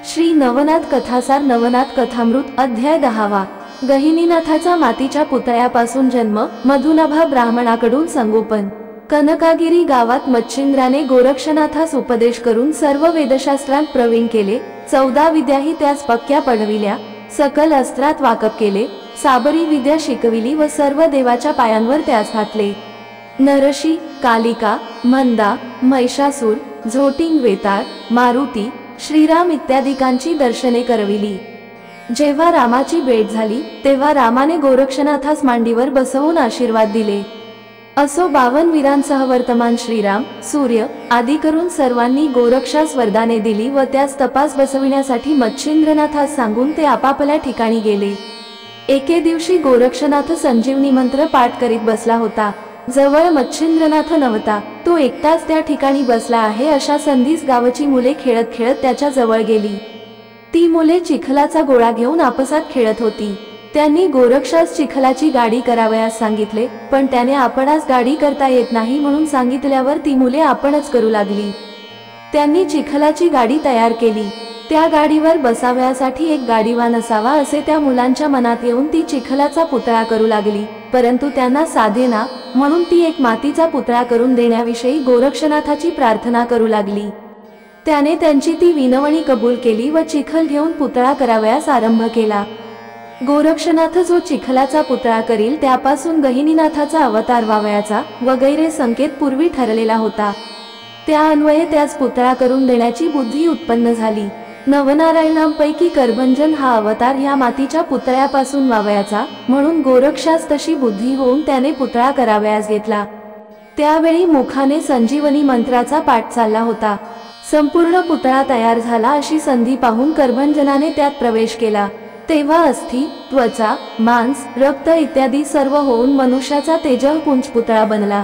श्री नवनाथ कथासार नवनाथ कथामृत अध्याय 10वा। गहिनीनाथाचा मातीच्या पुतळ्यापासून जन्म, मधुनाभा ब्राह्मणाकडून संगोपन। कनकागिरी गावात मच्छिंद्राने गोरक्षनाथास उपदेश करून सर्व वेदशास्त्रांत प्रवीण केले। 14 विद्याही त्यास पक्क्या पडविल्या। सकल अस्त्रात वाकप केले। साबरी विद्या शिकविली व सर्व देवाच्या पायांवर त्यास घातले। नरशी, कालिका, मंदा, महिषासूर, झोटिंग वेताळ, मारुती, श्रीराम इत्यादिकांची दर्शने करविली। जेव्हा रामाची भेट झाली तेव्हा रामाने गोरक्षनाथास मांडीवर बसवून आशीर्वाद दिले। असो 52 वीरांसह वर्तमान श्रीराम, सूर्य आदी करून सर्वांनी गोरक्षास वरदाने दिली व त्यास तपास बसविण्यासाठी मच्छिंद्रनाथास सांगून ते आपापल्या ठिकाणी गेले। एके दिवशी गोरक्षनाथ संजीवनी मंत्र पाठ करीत बसला होता। जवळ मच्छिंद्रनाथ नव्हता। तो एकटाच त्या ठिकाणी बसला आहे अशा संधीस गावची मुले खेळत खेळत त्याच्या जवळ गेली। ती मुले चिखलाचा गोळा घेऊन आपसात खेळत होती। त्यांनी गोरक्षास चिखलाची गाडी करावयास सांगितले, पण त्याने आपणास गाडी करता येत नाही म्हणून सांगितल्यावर ती मुले आपणच करू लागली। त्यांनी चिखलाची गाडी तयार केली। त्या गाडीवर बसावयासाठी एक गाडीवान असावा असे त्या मुलांच्या मनात येऊन ती चिखलाचा पुतळा करू लागली, परंतु त्यांना साधेना म्हणून ती एक मातीचा पुतळा करून देण्याविषयी गोरक्षनाथाची प्रार्थना करू लागली। त्याने त्यांची ती विनवणी कबूल केली व चिखल घेऊन पुतळा करावयास आरंभ केला। गोरक्षनाथ जो चिखलाचा पुतळा करील त्यापासून गहिनीनाथाचा अवतार व्हावयाचा वगैरे संकेत पूर्वी ठरलेला होता। त्या अन्वये त्यास पुतळा करून देण्याची बुद्धी उत्पन्न झाली। नवनारायणांपैकी करभंजन हा अवतार ह्या मातीच्या पुतळ्यापासून व्हावयाचा म्हणून गोरक्षास तशी बुद्धी होऊन त्याने पुतळा करावयास घेतला। त्यावेळी मुखाने संजीवनी मंत्राचा पाठ चालला होता। संपूर्ण पुतळा तयार झाला अशी संधी पाहून करभंजनाने त्यात प्रवेश केला। तेव्हा अस्थि, त्वचा, मांस, रक्त इत्यादी सर्व होऊन मनुष्याचा तेजःपुंज पुतळा बनला।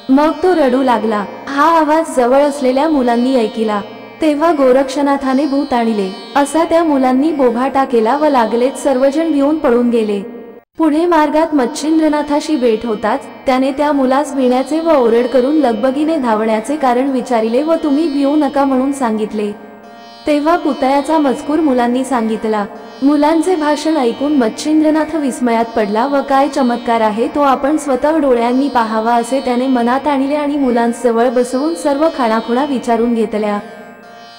मग तो रडू लागला। हा आवाज जवळ असलेल्या मुलांनी ऐकिला। तेव्हा गोरक्षनाथाने भूत आणले असा त्या मुलांनी बोभाटा केला व लागलेच सर्वजण भिवून पळून गेले। पुढे मार्गात मच्छिंद्रनाथाशी भेट होताच त्याने त्या मुलास भिण्याचे व ओरड करून लगबगीने धावण्याचे कारण विचारिले व तुम्ही भिवू नका म्हणून सांगितले। तेव्हा पुतळ्याचा मजकूर मुलांनी सांगितला। मुलांचे भाषण ऐकून मच्छिंद्रनाथ विस्मयात पडला व काय चमत्कार आहे तो आपण स्वतः डोळ्यांनी पाहावा असे त्याने मनात आणले आणि मुलांजवळ बसवून सर्व खाणाखुणा विचारून घेतल्या।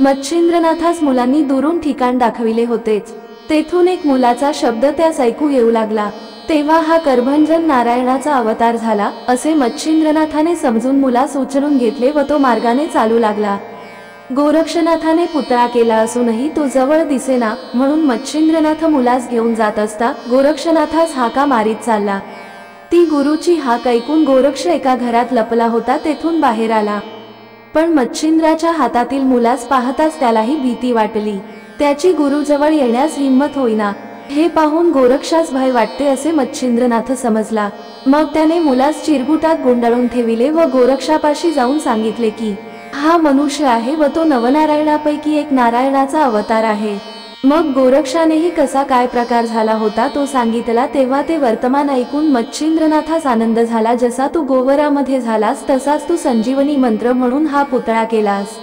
मच्छिंद्रनाथास मुलांनी दुरून ठिकाण दाखविले होतेच। तेथून एक मुलाचा शब्द त्यास ऐकू येऊ लागला। तेव्हा हा करभंजन नारायणाचा अवतार झाला असे मच्छिंद्रनाथाने समजून मुलास उचलून घेतले व तो मार्गाने चालू लागला। गोरक्षनाथाने पुतळा केला असूनही तो जवळ दिसेना म्हणून मच्छिंद्रनाथ मुलास घेऊन जात असता गोरक्षनाथास हाका मारीत चालला। ती गुरुची हाक ऐकून गोरक्ष एका घरात लपला होता तेथून बाहेर आला। पण मच्छिंद्राच्या हातातील मुलास पाहताच त्यालाही भीती वाटली। त्याची गुरुजवळ येण्यास हिंमत होईना। हे पाहून गोरक्षास भय वाटते असे मच्छिंद्रनाथ समजला। मग त्याने मुलास चिरगुटात गुंडाळून ठेविले व गोरक्षापाशी जाऊन सांगितले की हा मनुष्य आहे व तो नवनारायणापैकी एक नारायणाचा अवतार आहे। मग गोरक्षानेही कसा काय प्रकार झाला होता तो सांगितला। तेव्हा ते वर्तमान ऐकून मच्छिंद्रनाथास आनंद झाला। जसा तू गोवरामध्ये झालास तसाच तू संजीवनी मंत्र म्हणून हा पुतळा केलास।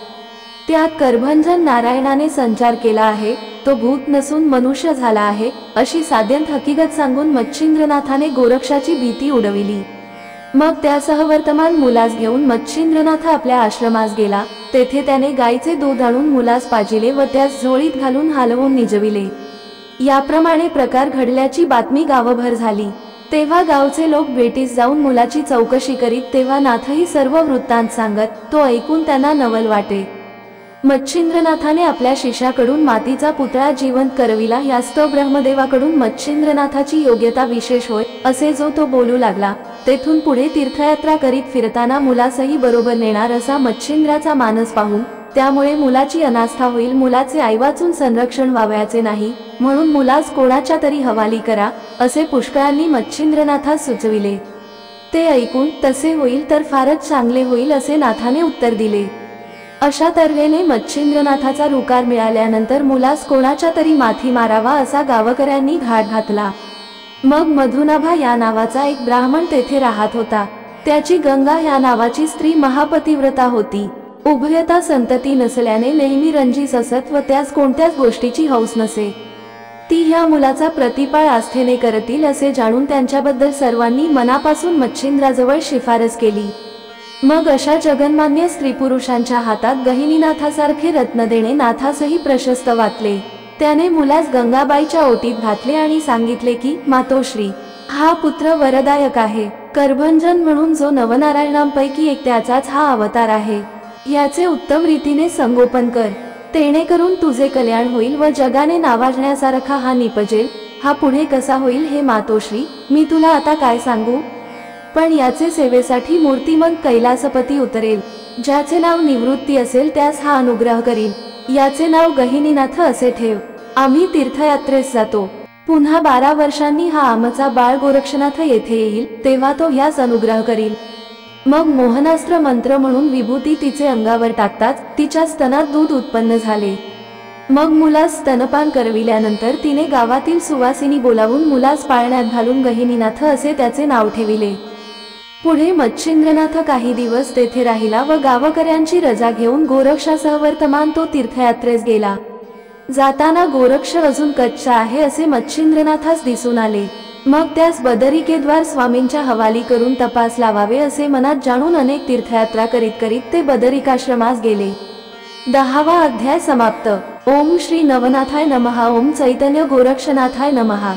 त्यात करभंजन नारायणाने संचार केला आहे। तो भूत नसून मनुष्य झाला आहे अशी साध्यंत हकीकत सांगून मच्छिंद्रनाथाने गोरक्षाची भीती उडविली। मग त्यासह वर्तमान मुलास घेऊन मच्छिंद्रनाथ आपल्या आश्रमास गेला। तेथे त्याने गायीचे दूध आणून मुलास पाजिले व त्यास झोळीत घालून हलवून निजविले। याप्रमाणे प्रकार घडल्याची बातमी गावभर झाली। तेव्हा गावचे लोक भेटीस जाऊन मुलाची चौकशी करीत, तेव्हा नाथही सर्व वृत्तांत सांगत। तो ऐकून त्यांना नवल वाटे। मच्छिंद्रनाथाने आपल्या शिष्याकडून मातीचा पुतळा जिवंत करविला, यास्तव ब्रह्मदेवाकडून मच्छिंद्रनाथाची योग्यता विशेष होय असे जो तो बोलू लागला। तेथून पुढे तीर्थयात्रा करीत फिरताना मुलासही बरोबर नेणार असा मच्छिंद्राचा मानस पाहून, त्यामुळे मुलाची अनास्था होईल, मुलाचे आईवाचून संरक्षण व्हावयाचे नाही, म्हणून मुलास कोणाच्या तरी हवाली करा असे पुष्कळांनी मच्छिंद्रनाथास सुचविले। ते ऐकून तसे होईल तर फारच चांगले होईल असे नाथाने उत्तर दिले। अशा तऱ्हेने मच्छिंद्रनाथाचा रुकार मिळाल्यानंतर मुलास कोणाच्या तरी माथी मारावा असा गावकऱ्यांनी घाट घातला। मग मधुनाभा या नावाचा एक ब्राह्मण तेथे राहत होता। त्याची गंगा या नावाची स्त्री महापतिव्रता होती। उभयता संतती नसल्याने नेहमी रंजीस असत व त्यास कोणत्याच गोष्टीची हौस नसे। ती ह्या मुलाचा प्रतिपाळ आस्थेने करतील असे जाणून त्यांच्याबद्दल सर्वांनी मनापासून मच्छिंद्राजवळ शिफारस केली। मग अशा जगन्मान्य स्त्रीपुरुषांच्या हातात गहिनीनाथासारखे रत्न देणे नाथासही प्रशस्त वाटले। त्याने मुलास गंगाबाईच्या ओटीत घातले आणि सांगितले की, मातोश्री, हा पुत्र वरदायक आहे। करभंजन म्हणून जो नवनारायणांपैकी एक त्याचाच हा अवतार आहे। याचे उत्तम रीतीने संगोपन कर, तेणेकरून तुझे कल्याण होईल व जगाने नावाजण्यासारखा हा निपजेल। हा पुढे कसा होईल हे मातोश्री मी तुला आता काय सांगू, पण याचे सेवेसाठी मूर्तिमंत कैलासपती उतरेल। ज्याचे नाव निवृत्ती असेल त्यास हा अनुग्रह करील। याचे नाव गहिनीनाथ असे ठेव। आम्ही तीर्थयात्रेस जातो, पुन्हा 12 वर्षांनी हा आमचा बाळ गोरक्षनाथ येथे येईल, तेव्हा तो ह्यास अनुग्रह करील। मग मोहनास्त्र मंत्र म्हणून विभूती तिचे अंगावर टाकताच तिच्या स्तनात दूध उत्पन्न झाले। मग मुलास स्तनपान करविल्यानंतर तिने गावातील सुवासिनी बोलावून मुलास पाळण्यात घालून गहिनीनाथ असे त्याचे नाव ठेविले। पुढे मच्छिंद्रनाथ काही दिवस तेथे राहिला व गावकऱ्यांची रजा घेऊन गोरक्षासह वर्तमान तो तीर्थयात्रेस गेला। जाताना गोरक्ष अजून कच्चा आहे असे मच्छिंद्रनाथास दिसून आले। मग त्यास बदरिकेद्वार स्वामींच्या हवाली करून तपास लावावे असे मनात जाणून अनेक तीर्थयात्रा करीत करीत ते बदरिकाश्रमास गेले। 10वा अध्याय समाप्त। ओम श्री नवनाथाय नमः। ओम चैतन्य गोरक्षनाथाय नमः।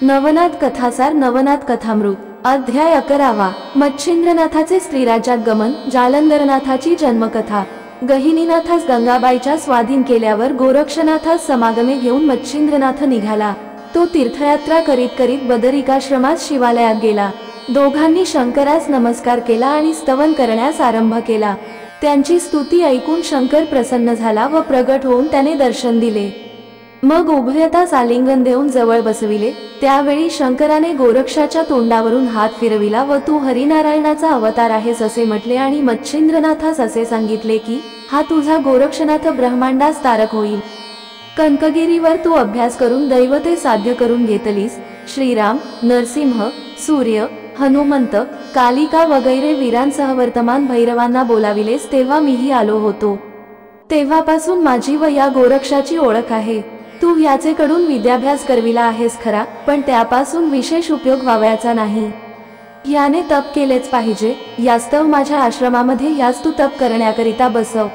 नवनाथ कथासार। नवनाथ कथामृत। अध्याय 11वा। मच्छिंद्रनाथाचे स्त्रीराज्यात गमन। जालंधरनाथाची जन्मकथा। गहिनीनाथास गंगाबाईच्या स्वाधीन केल्यावर गोरक्षनाथास समागमे घेऊन मच्छिंद्रनाथ निघाला। तो तीर्थयात्रा करीत करीत बदरिकाश्रमात शिवालयात गेला। दोघांनी शंकरास नमस्कार केला आणि स्तवन करण्यास आरंभ केला। त्यांची स्तुती ऐकून शंकर प्रसन्न झाला व प्रगट होऊन त्याने दर्शन दिले। मग उभयतास आलिंगन देऊन जवळ बसविले। त्यावेळी शंकराने गोरक्षाच्या तोंडावरून हात फिरविला व तू हरिनारायणाचा अवतार आहेस असे म्हटले आणि मच्छिंद्रनाथास असे सांगितले की, हा तुझा गोरक्षनाथ ब्रह्मांडास तारक होईल। कनकगिरीवर तू अभ्यास करून दैवते साध्य करून घेतलीस। श्रीराम, नरसिंह, सूर्य, हनुमंत, कालिका वगैरे वीरांसह वर्तमान भैरवांना बोलाविलेस, तेव्हा मीही आलो होतो। तेव्हापासून माझी व या गोरक्षाची ओळख आहे। तू याचेकडून विद्याभ्यास करविला आहेस खरा, पण त्यापासून विशेष उपयोग व्हावयाचा नाही। याने तप केलेच पाहिजे, यास्तव माझ्या आश्रमामध्ये यास तू तप करण्याकरिता बसव।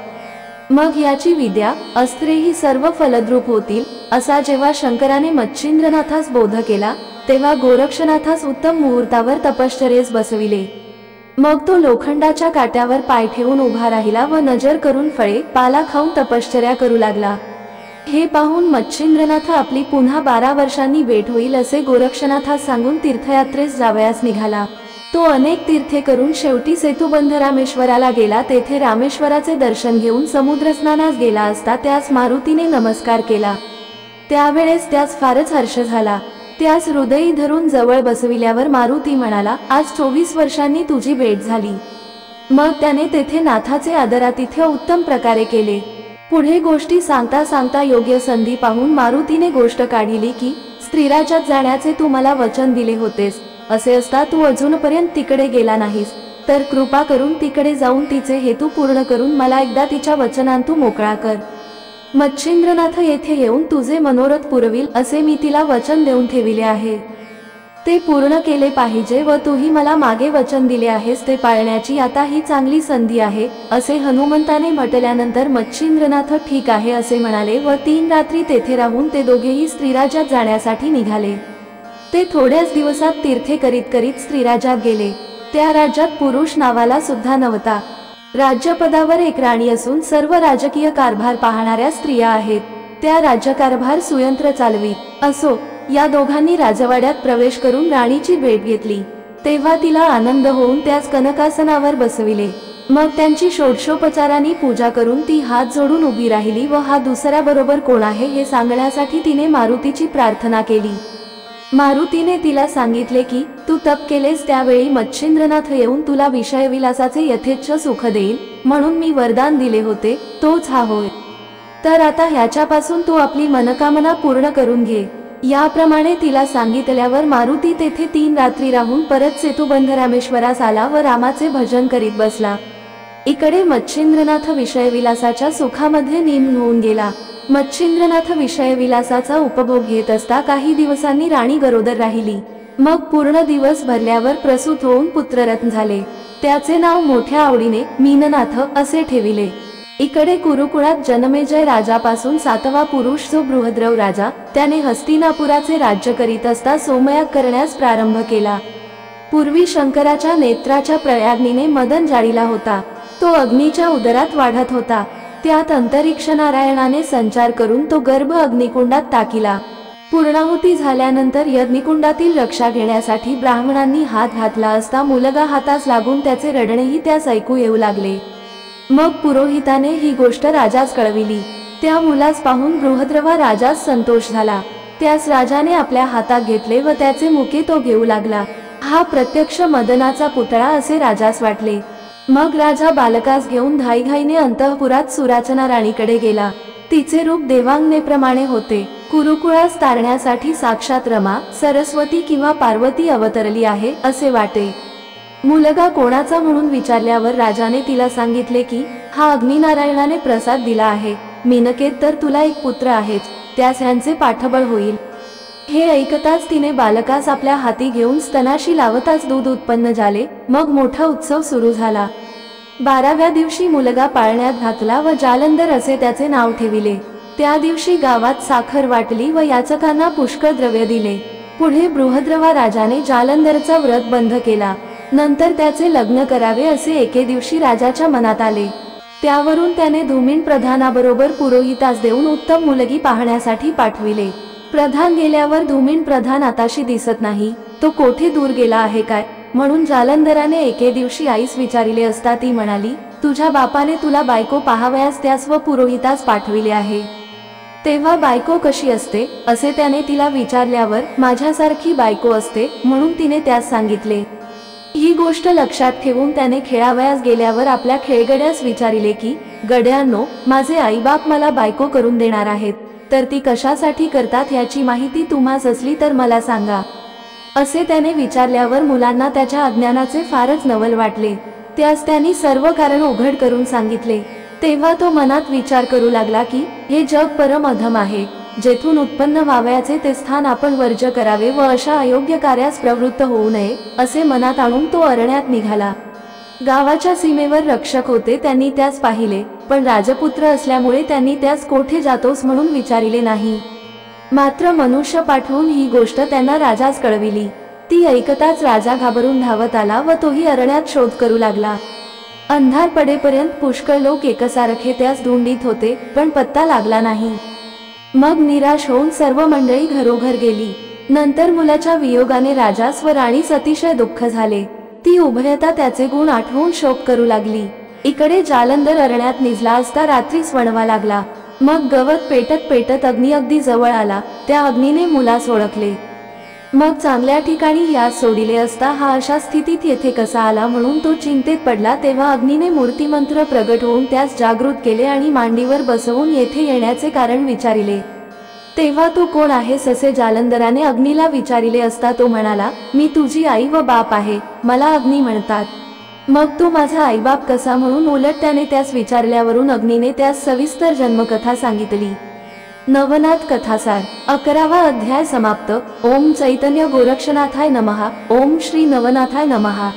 मग याची विद्या, अस्त्रेही सर्व फलद्रूप होतील असा जेव्हा शंकराने मच्छिंद्रनाथास बोध केला, तेव्हा गोरक्षनाथास उत्तम मुहूर्तावर तपश्चर्येस बसविले। मग तो लोखंडाच्या काट्यावर पाय ठेवून उभा राहिला व नजर करून फळे पाला खाऊन तपश्चर्या करू लागला। हे पाहून मच्छिंद्रनाथ आपली पुन्हा 12 वर्षांनी भेट होईल असे गोरक्षनाथास सांगून तीर्थयात्रेस जावयास निघाला। तो अनेक तीर्थे करून शेवटी सेतुबंध रामेश्वराला गेला। तेथे रामेश्वराचे दर्शन घेऊन समुद्रस्नानास गेला असता त्यास मारुतीने नमस्कार केला। त्यावेळेस त्यास फारच हर्ष झाला। त्यास हृदयी धरून जवळ बसविल्यावर मारुती म्हणाला, आज 24 वर्षांनी तुझी भेट झाली। मग त्याने तेथे नाथाचे आदरातिथ्य उत्तम प्रकारे केले। पुढे गोष्टी सांगता सांगता योग्य संधी पाहून मारुतीने गोष्ट काढिली की, स्त्रीराज्यात जाण्याचे तू मला वचन दिले होतेस, असे असता तू अजूनपर्यंत तिकडे गेला नाहीस, तर कृपा करून तिकडे जाऊन तिचे हेतू पूर्ण करून मला एकदा तिच्या वचनांतू मोकळा कर। मच्छिंद्रनाथ येथे येऊन तुझे मनोरथ पुरविल असे मी तिला वचन देऊन ठेविले आहे, ते पूर्ण केले पाहिजे व तूही मला मागे वचन दिले आहेस ते पाळण्याची आता ही चांगली संधी आहे असे हनुमंताने म्हटल्यानंतर मच्छिंद्रनाथ ठीक आहे असे म्हणाले व 3 रात्री तेथे राहून ते दोघेही स्त्रीराज्यात जाण्यासाठी निघाले। ते थोड्याच दिवसात तीर्थे करीत करीत स्त्रीराज्यात गेले। त्या राज्यात पुरुष नावाला सुद्धा नव्हता। राज्यपदावर एक राणी असून सर्व राजकीय कारभार पाहणाऱ्या स्त्रिया आहेत। त्या राज्यकारभार सुयंत्र चालवीत असो। या दोघांनी राजवाड्यात प्रवेश करून राणीची भेट घेतली तेव्हा तिला आनंद होऊन त्यास कनकासनावर बसविले। मग त्यांची षोडशोपचारांनी पूजा करून ती हात जोडून उभी राहिली व हा दुसरा बरोबर कोण आहे हे सांगण्यासाठी तिने मारुतीची प्रार्थना केली। मारुतीने तिला सांगितले की तू तप केलेस त्यावेळी मच्छिंद्रनाथ येऊन तुला विषयविलासाचे यथेच्छ सुख देईल म्हणून मी वरदान दिले होते, तोच हा होय। तर आता ह्याच्यापासून तू आपली मनोकामना पूर्ण करून घे। याप्रमाणे तिला सांगितल्यावर मारुती तेथे 3 रात्री राहून परत सेतुबंध रामेश्वरास आला व रामाचे भजन करीत बसला। इकडे मच्छिंद्रनाथ विषयविलासाच्या सुखामध्ये निमग्न होऊन गेला। मच्छिंद्रनाथ विषयविलासाचा उपभोग घेत असता काही दिवसांनी राणी गरोदर राहिली। मग पूर्ण दिवस भरल्यावर प्रसूत होऊन पुत्ररत्न झाले। त्याचे नाव मोठ्या आवडीने मीननाथ असे ठेविले। इकडे कुरुकुळात जनमेजय राजापासून 7वा पुरुष जो बृहद्रव राजा, त्याने हस्तिनापुराचे राज्य करीत असता सोमयाग करण्यास प्रारंभ केला। पूर्वी शंकराच्या नेत्राच्या प्रयाग्नीने मदन जाळीला होता, तो अग्नीच्या उदरात वाढत होता। त्यात अंतरिक्ष नारायणाने संचार करून तो गर्भ अग्निकुंडात टाकिला। पूर्णाहुती झाल्यानंतर यज्ञकुंडातील रक्षा घेण्यासाठी ब्राह्मणांनी हात घातला असता मुलगा हातास लागून त्याचे रडणेही त्यास ऐकू येऊ लागले। मग पुरोहिताने ही गोष्ट राजास कळविली। त्या मुलास पाहून बृहद्रवा राजास संतोष झाला। त्यास राजाने आपल्या हातात घेतले व त्याचे मुके तो घेऊ लागला। हा प्रत्यक्ष मदनाचा पुतळा असे राजास वाटले। मग राजा बालकास घेऊन घाईघाईने अंतःपुरात सुराचना राणीकडे गेला। तिचे रूप देवांगनेप्रमाणे होते। कुरुकुळास तारण्यासाठी साक्षात रमा, सरस्वती किंवा पार्वती अवतरली आहे असे वाटे। मुलगा कोणाचा म्हणून विचारल्यावर राजाने तिला सांगितले की हा अग्निनारायणाने प्रसाद दिला आहे। मिनकेत तर तुला एक पुत्र आहेच, त्यास ह्यांचे पाठबळ होईल। हे ऐकताच तिने बालकास आपल्या हाती घेऊन स्तनाशी लावताच दूध उत्पन्न झाले। मग मोठा उत्सव सुरू झाला। 12व्या दिवशी मुलगा पाळण्यात घातला व जालंधर असे त्याचे नाव ठेविले। त्या दिवशी गावात साखर वाटली व याचकांना पुष्कळ द्रव्य दिले। पुढे बृहद्रवा राजाने जालंधरचा व्रत बंद केला। नंतर त्याचे लग्न करावे असे एके दिवशी राजाच्या मनात आले। त्यावरून त्याने धूमिन प्रधानाबरोबर पुरोहितास देऊन उत्तम मुलगी पाहण्यासाठी पाठविले। प्रधान गेल्यावर धूमिन प्रधान आताशी दिसत नाही, तो कोठे दूर गेला आहे काय म्हणून जालंधराने एके दिवशी आईस विचारिले असता ती म्हणाली, तुझ्या बापाने तुला बायको पाहावयास त्यास व पुरोहितास पाठविले आहे। तेव्हा बायको कशी असते असे त्याने तिला विचारल्यावर माझ्यासारखी बायको असते म्हणून तिने त्यास सांगितले। ही गोष्ट लक्षात ठेवून त्याने खेळावयास गेल्यावर आपल्या खेळगड्यास विचारिले की गड्यांनो, माझे आईबाप मला बायको करून देणार आहेत, तर ती कशासाठी करतात याची माहिती तुम्हास असली तर मला सांगा। असे त्याने विचारल्यावर मुलांना त्याच्या अज्ञानाचे फारच नवल वाटले। त्यास त्यांनी सर्व कारण उघड करून सांगितले। तेव्हा तो मनात विचार करू लागला की हे जग परम अधम आहे, जेथून उत्पन्न व्हावयाचे ते स्थान आपण वर्ज्य करावे व अशा अयोग्य कार्यास प्रवृत्त होऊ नये असे मनात आणून तो अरण्यात निघाला। गावाच्या सीमेवर रक्षक होते, त्यांनी त्यास पाहिले, पण राजपुत्र असल्यामुळे त्यांनी त्यास कोठे जातोस म्हणून विचारिले नाही। मात्र मनुष्य पाठवून ही गोष्ट त्यांना राजास कळविली। ती ऐकताच राजा घाबरून धावत आला व तोही अरण्यात शोध करू लागला। अंधार पडेपर्यंत पुष्कळ लोक एकसारखे त्यास धुंडीत होते, पण पत्ता लागला नाही। मग निराश होऊन सर्व मंडळी घरोघर गेली। नंतर मुलाच्या वियोगाने राजास व राणीस अतिशय दुःख झाले। ती उभयता त्याचे गुण आठवून शोक करू लागली। इकडे जालंधर अरण्यात निजला असता रात्रीस वणवा लागला। मग गवत पेटत पेटत अग्नी अगदी जवळ आला। त्या अग्नीने मुलास ओळखले। मग चांगल्या ठिकाणी यास सोडिले असता हा अशा स्थितीत येथे कसा आला म्हणून तो चिंतेत पडला। तेव्हा अग्नीने मूर्तिमंत्र प्रगट होऊन त्यास जागृत केले आणि मांडीवर बसवून येथे येण्याचे कारण विचारिले। तेव्हा तू कोण आहेस असे जालंधराने अग्नीला विचारिले असता तो म्हणाला, मी तुझी आई व बाप आहे, मला अग्नी म्हणतात। मग तू माझा आईबाप कसा म्हणून उलट त्याने त्यास विचारल्यावरून अग्नीने त्यास सविस्तर जन्मकथा सांगितली। नवनाथ कथासार 11वा अध्याय समाप्त। ओम चैतन्य गोरक्षनाथाय नमः। ओम श्री नवनाथाय नमः।